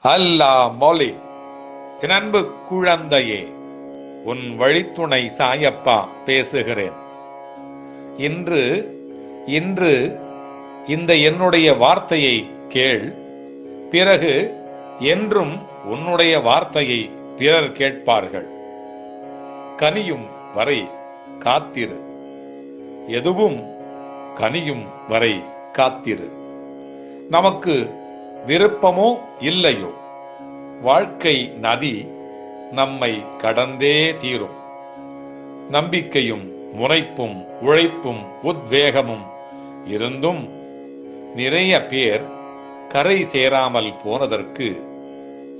அல்லா மொழி என் அன்பு குழந்தையே, உன் வழித்துணை சாயப்பா பேசுகிறேன். இன்று இன்று இந்த என்னுடைய வார்த்தையை கேள். பிறகு என்றும் உன்னுடைய வார்த்தையை பிறர் கேட்பார்கள். கனியும் வரை காத்திரு, எதுவும் கனியும் வரை காத்திரு. நமக்கு விருப்பமோ இல்லையோ, வாழ்க்கை நதி நம்மை கடந்தே தீரும். நம்பிக்கையும் முனைப்பும் உழைப்பும் உத்வேகமும் இருந்தும் நிறைய பேர் கரை சேராமல் போனதற்கு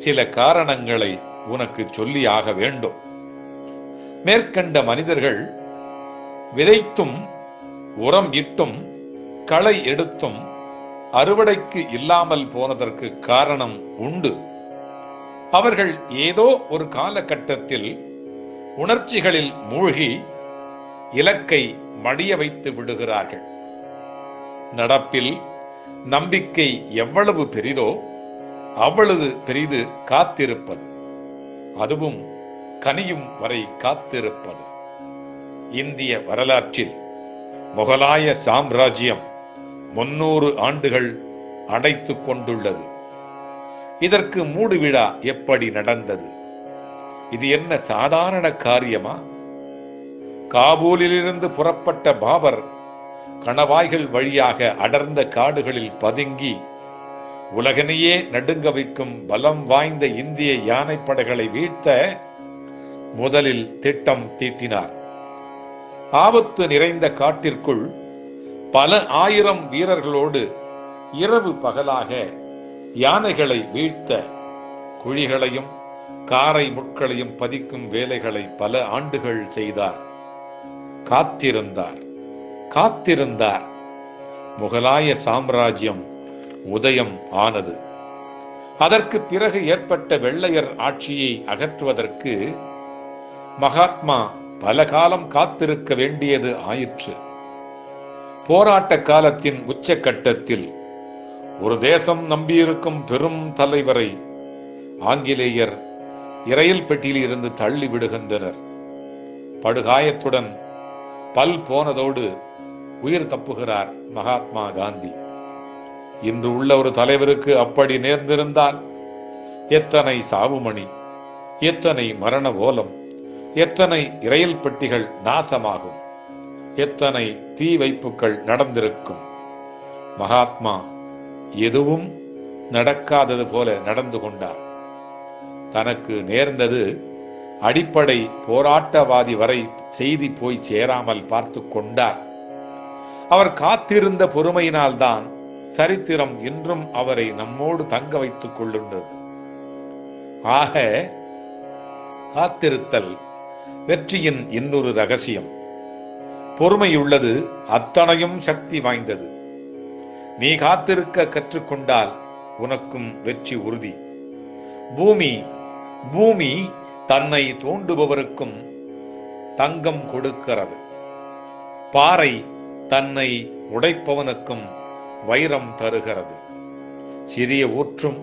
சில காரணங்களை உனக்கு சொல்லியாக வேண்டும். மேற்கண்ட மனிதர்கள் விதைத்தும் உரம் இட்டும் களை எடுத்தும் அறுவடைக்கு இல்லாமல் போனதற்கு காரணம் உண்டு. அவர்கள் ஏதோ ஒரு காலகட்டத்தில் உணர்ச்சிகளில் மூழ்கி இலக்கை மடிய வைத்து விடுகிறார்கள். நடப்பில் நம்பிக்கை எவ்வளவு பெரிதோ அவ்வளவு பெரிது காத்திருப்பது, அதுவும் கனியும் வரை காத்திருப்பது. இந்திய வரலாற்றில் முகலாய சாம்ராஜ்யம் 300 ஆண்டுகள் அடைத்துக் கொண்டுள்ளது. இதற்கு மூடு விழா எப்படி நடந்தது? இது என்ன சாதாரண காரியமா? காபூலிலிருந்து புறப்பட்ட பாபர் கணவாய்கள் வழியாக அடர்ந்த காடுகளில் பதுங்கி உலகனையே நடுங்க வைக்கும் பலம் வாய்ந்த இந்திய யானைப்படைகளை வீழ்த்த முதலில் திட்டம் தீட்டினார். ஆபத்து நிறைந்த காட்டிற்குள் பல ஆயிரம் வீரர்களோடு இரவு பகலாக யானைகளை வீழ்த்த குழிகளையும் காரை முட்களையும் பதிக்கும் வேலைகளை பல ஆண்டுகள் செய்தார். காத்திருந்தார். முகலாய சாம்ராஜ்யம் உதயம் ஆனது. அதற்கு பிறகு ஏற்பட்ட வெள்ளையர் ஆட்சியை அகற்றுவதற்கு மகாத்மா பல காலம் காத்திருக்க வேண்டியது ஆயிற்று. போராட்ட காலத்தின் உச்சகட்டத்தில் ஒரு தேசம் நம்பியிருக்கும் பெரும் தலைவரை ஆங்கிலேயர் இரயில் பெட்டியில் இருந்து தள்ளி விடுகின்றனர். படுகாயத்துடன் பல் போனதோடு உயிர் தப்புகிறார் மகாத்மா காந்தி. இன்று உள்ள ஒரு தலைவருக்கு அப்படி நேர்ந்திருந்தால் எத்தனை சாவுமணி, எத்தனை மரண ஓலம், எத்தனை இரயில் பெட்டிகள் நாசமாகும், எத்தனை தீ வைப்புகள் நடந்திருக்கும். மகாத்மா எதுவும் நடக்காதது போல நடந்து கொண்டார். தனக்கு நேர்ந்தது அடிப்படை போராட்டவாதி வரை செய்தி போய் சேராமல் பார்த்து கொண்டார். அவர் காத்திருந்த பொறுமையினால்தான் சரித்திரம் இன்றும் அவரை நம்மோடு தங்க வைத்துக் கொள்ளுண்டது. ஆக காத்திருத்தல் வெற்றியின் இன்னொரு ரகசியம். பொறுமையுள்ளது அத்தனையும் சக்தி வாய்ந்தது. நீ காத்திருக்க கற்றுக்கொண்டால் உனக்கும் வெற்றி உறுதி. பூமி தன்னை தோண்டுபவருக்கும் தங்கம் கொடுக்கிறது. பாறை தன்னை உடைப்பவனுக்கும் வைரம் தருகிறது. சிறிய ஊற்றும்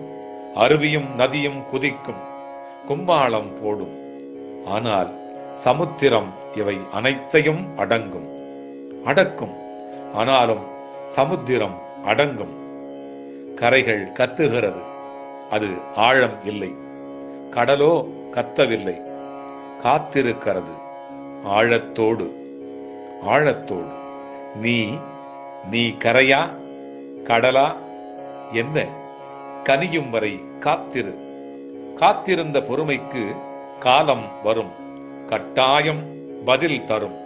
அருவியும் நதியும் குதிக்கும், கும்பாளம் போடும். ஆனால் சமுத்திரம் இவை அனைத்தையும் அடக்கும். ஆனாலும் சமுத்திரம் அடங்கும். கரைகள் கத்துகிறது, அது ஆழம் இல்லை. கடலோ கத்தவில்லை, காத்திருக்கிறது ஆழத்தோடு. நீ கரையா கடலா என்ன? கனியும் வரை காத்திரு. காத்திருந்த பொறுமைக்கு காலம் வரும், கட்டாயம் பதில் தரும்.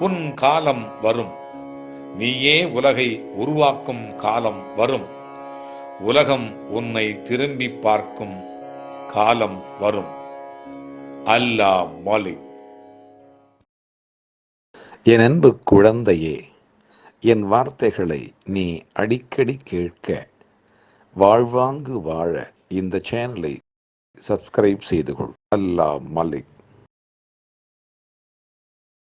உன் காலம் வரும். நீயே உலகை உருவாக்கும் காலம் வரும். உலகம் உன்னை திரும்பி பார்க்கும் காலம் வரும். அல்லா மாலிக். என் அன்பு குழந்தையே, என் வார்த்தைகளை நீ அடிக்கடி கேட்க, வாழ்வாங்கு வாழ இந்த சேனலை சப்ஸ்கிரைப் செய்து கொள். அல்லா மாலிக்.